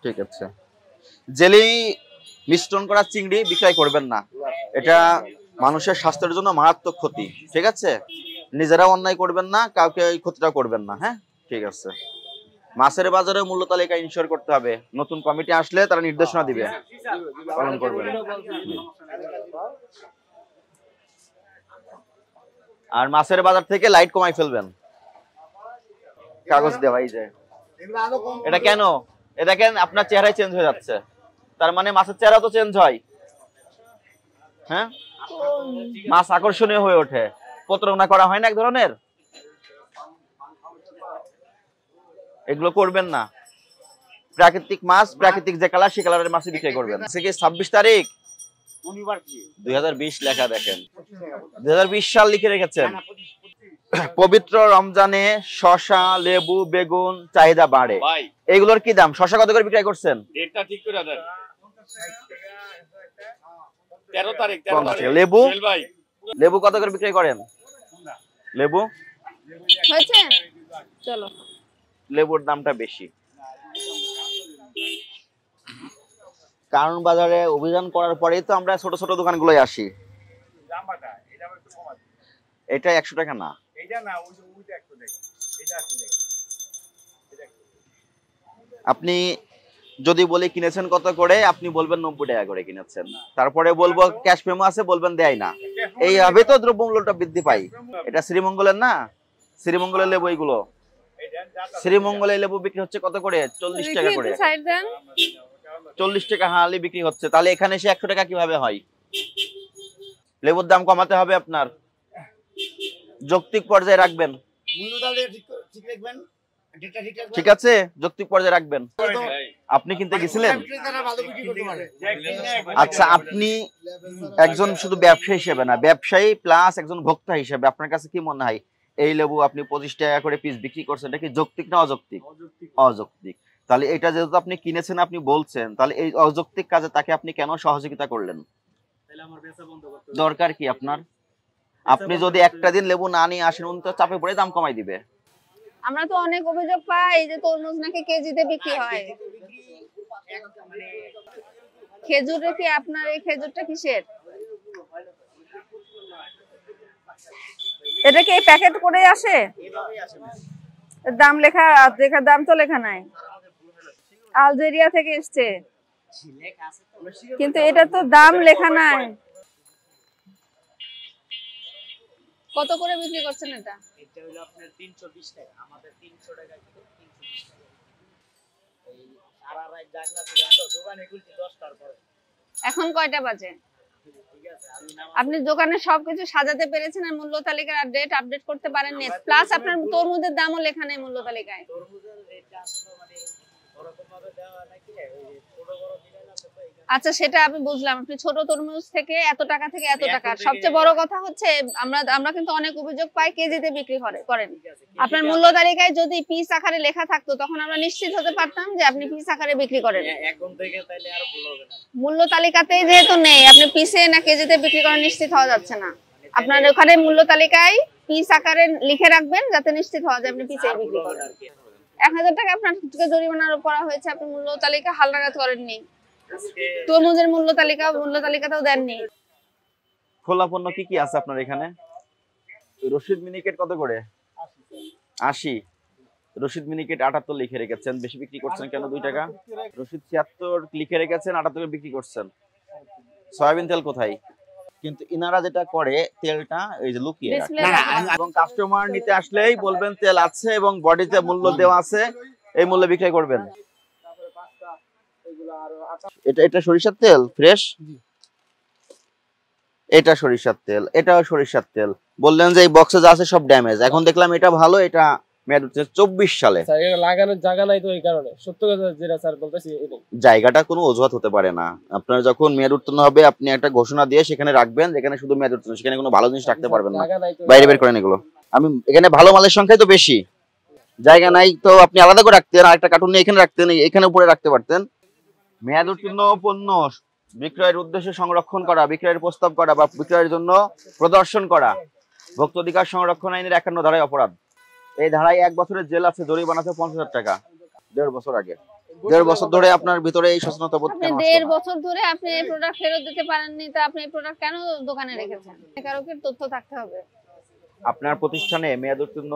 ঠিক আছে। জেলি মিশ্রণ করা চিংড়ি বিক্রয় করবেন না, এটা মানুষের স্বাস্থ্যের জন্য মারাত্মক ক্ষতি। ঠিক আছে, নিজেরাও অন্যায় করবেন না, কাউকে এই ক্ষতিটা করবেন না। হ্যাঁ, ঠিক আছে। মাছের বাজারে মূল্য তালিকা ইনশিওর করতে হবে, নতুন কমিটি আসলে তারা নির্দেশনা দিবে, পালন করবেন। আর মাছের বাজার থেকে লাইট কমাই ফেলবেন। কাগজ দেওয়া এই যে এটা কেন, এটা কেন আপনার চেহারায় চেঞ্জ হয়ে যাচ্ছে, তার মানে মাছের চেহারা তো চেঞ্জ হয়। হ্যাঁ, মাছ আকর্ষণীয় হয়ে ওঠে, প্রতারণা করা হয় না এক ধরনের। এগুলো করবেন না। প্রাকৃতিক মাছ, প্রাকৃতিক যে কালার সে কালারের মাছ বিক্রি করবেন। আজকে 26 তারিখ 2020 লেখা দেখেন, 2020 সাল লিখে রেখেছেন। পবিত্র রমজানে শসা, লেবু, বেগুন চাহিদা বাড়ে, এগুলোর কি দাম? শসা কত করে বিক্রি করছেন? ডেটটা ঠিক করে দেন। 13 তারিখ। লেবু, লেবু কত করে বিক্রি করেন? লেবু হয়েছে, চলো। লেবুর দামটা বেশি, কারণ বাজারে অভিযান করার পরেই তো আমরা ছোট ছোট দোকানগুলোয় আসি। এটা 100 টাকা না, আপনি যদি বলি কিনেছেন কত করে, আপনি বলবেন 90 টাকা করে কিনেছেন, তারপরে বলবো ক্যাশ মেমো আছে, বলবেন দেয় না। এইভাবে তো দ্রব্যমূল্যটা বৃদ্ধি পায়। এটা শ্রীমঙ্গলের না, শ্রীমঙ্গলের লেবু এইগুলো। শ্রীমঙ্গলের লেবু বিক্রি হচ্ছে কত করে? 40 টাকা করে। 40 টাকা হালি বিক্রি হচ্ছে, তাহলে এখানে এসে 100 টাকা কিভাবে হয়? লেবুর দাম কমাতে হবে আপনার, যৌক্তিক পর্যায়ে রাখবেন। ঠিক আছে, যৌক্তিক পর্যায়ে রাখবেন। আপনি কিনতে গেছিলেন? আচ্ছা, আপনি একজন শুধু ব্যবসায়ী হিসেবে না, ব্যবসায়ী প্লাস একজন ভোক্তা হিসেবে আপনার কাছে কি মনে হয় এই লেবু আপনি 25 টাকা করে পিস বিক্রি করছেন, এটা কি যৌক্তিক না অযৌক্তিক? অযৌক্তিক। তাহলে এটা যেহেতু আপনি কিনেছেন, আপনি বলছেন, তাহলে এই অযৌক্তিক কাজে তাকে আপনি কেন সহযোগিতা করলেন? দরকার কি আপনার? আপনি যদি একটা দিন লেবু না নিয়ে আসেন, উনি তো চাপে পড়ে দাম কমাই দিবে। আমরা তো অনেক অভিযোগ পাই যে তরমুজ নাকি কেজিতে বিক্রি হয়। খেজুরে কি আপনার এই খেজুরটা কিসের? এটা কি এই প্যাকেট করে আসে? দাম লেখা, দেখা দাম তো লেখা নাই। আলজেরিয়া থেকে এসছে, কিন্তু এটা তো দাম লেখা নাই। কত করে বিক্রি করছেন এটা? এটা হলো আপনার 320 টাকা, আমাদের 300 টাকা কিলো, 320 টাকা। এই সারা রাত জাগনা ছিল তো দোকানে খুলছি 10টার পরে। এখন কয়টা বাজে? আপনি দোকানে সবকিছু সাজাতে পেরেছেন আর মূল্য তালিকার আর ডেট আপডেট করতে পারেননি, প্লাস আপনার তরমুজের দামও লেখা নেই মূল্য তালিকায়। তরমুজের রেটটা আসলে মানে ওরকম ভাবে দেওয়া নাকি ওই ছোট বড় দিলেন আছে তো এখানে। আচ্ছা, সেটা আমি বুঝলাম, আপনি ছোট তরমুজ থেকে এত টাকা থেকে এত টাকা। সবচেয়ে বড় কথা হচ্ছে আমরা কিন্তু অনেক অভিযোগ পাই কেজিতে বিক্রি করেন। আপনার মূল্য তালিকায় যদি পিস আকারে লেখা থাকতো, তখন আমরা নিশ্চিত হতে পারতাম যে আপনি পিস আকারে বিক্রি করেন। এখন থেকে তাইলে আর ভুল হবে না। মূল্য তালিকাতেই যেহেতু নেই, আপনি পিসে না কেজিতে বিক্রি করেন নিশ্চিত হওয়া যাচ্ছে না। আপনার ওখানে মূল্য তালিকায় পিস আকারে লিখে রাখবেন, যাতে নিশ্চিত হওয়া যায় আপনি পিসে বিক্রি করেন। 1000 টাকা আপনার জরিমানা করা হয়েছে, আপনি মূল্য তালিকা হালনাগাদ করেননি, তরমুজের মূল্য তালিকাতেও দেননি। খোলা পণ্য কি কি আছে আপনার এখানে? রশিদ মিনিকেট কত করে? 80। রশিদ মিনিকেট 78 লিখে রেখেছেন, বেশি বিক্রি করছেন কেন 2 টাকা? রশিদ 76 লিখে রেখেছেন, 78 বিক্রি করছেন। সয়াবিন তেল কোথায়? কিন্তু ইনারা যেটা করে তেলটা এই যে লুকিয়ে রাখে, এবং কাস্টমার নিতে আসলেই বলবেন তেল আছে এবং বডিতে মূল্য দেওয়া আছে, এই মূল্যে বিক্রি করবেন। এটা সরিষার তেল ফ্রেশ, এটা সরিষার তেল, এটাও সরিষার তেল। বললেন যে এই বক্সে যা আছে সব ড্যামেজ, এখন দেখলাম এটা ভালো, এটা মেয়াদ হচ্ছে 24 সালে। স্যার এটা লাগানোর জায়গা নাই তো, এই কারণে সত্য কথা যেটা স্যার বলতেছি এটাই। জায়গাটা কোনো অজুহাত হতে পারে না। আপনার যখন মেয়াদ উত্তীর্ণ হবে, আপনি একটা ঘোষণা দিয়ে সেখানে রাখবেন, যেখানে শুধু মেয়াদ উত্তীর্ণ, সেখানে কোনো ভালো জিনিস রাখতে পারবেন না, বাইরে বের করেন এগুলো। আমি এখানে ভালো মালের সংখ্যাই তো বেশি, জায়গা নাই তো আপনি আলাদা করে রাখতেন, আর একটা কার্টুন নিয়ে এখানে রাখতেন, এখানে উপরে রাখতে পারতেন। মেয়াদ উত্তীর্ণ পণ্য বিক্রয়ের উদ্দেশ্যে সংরক্ষণ করা, বিক্রয়ের প্রস্তাব করা বা বিক্রয়ের জন্য প্রদর্শন করা ভোক্তা অধিকার সংরক্ষণ আইনের 51 ধারায় অপরাধ। এই ধারায় 1 বছরের জেল আছে, জরিমানা আছে 50,000 টাকা। 1.5 বছর আগে 1.5 বছর ধরে আপনার ভিতরে এই সচেতনতা বোধ আপনি কেন আসলো 1.5 না? বছর ধরে আপনি এই প্রোডাক্ট ফেরত দিতে পারেননি, তো আপনি এই প্রোডাক্ট কেন দোকানে রেখেছেন? কারকের তথ্য থাকতে হবে। আপনার প্রতিষ্ঠানে মেয়াদ উত্তীর্ণ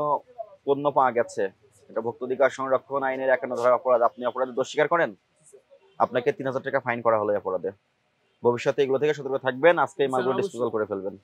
পণ্য পাওয়া গেছে, এটা ভোক্তাধিকার সংরক্ষণ আইনের 51 ধারার অপরাধ, আপনি অপরাধে দোষ স্বীকার করেন, আপনাকে 3000 টাকা ফাইন করা হলো এই অপরাধে। ভবিষ্যতে এগুলো থেকে সতর্ক থাকবেন, আজকে এই মালগুলো ডিসপোজাল করে ফেলবেন।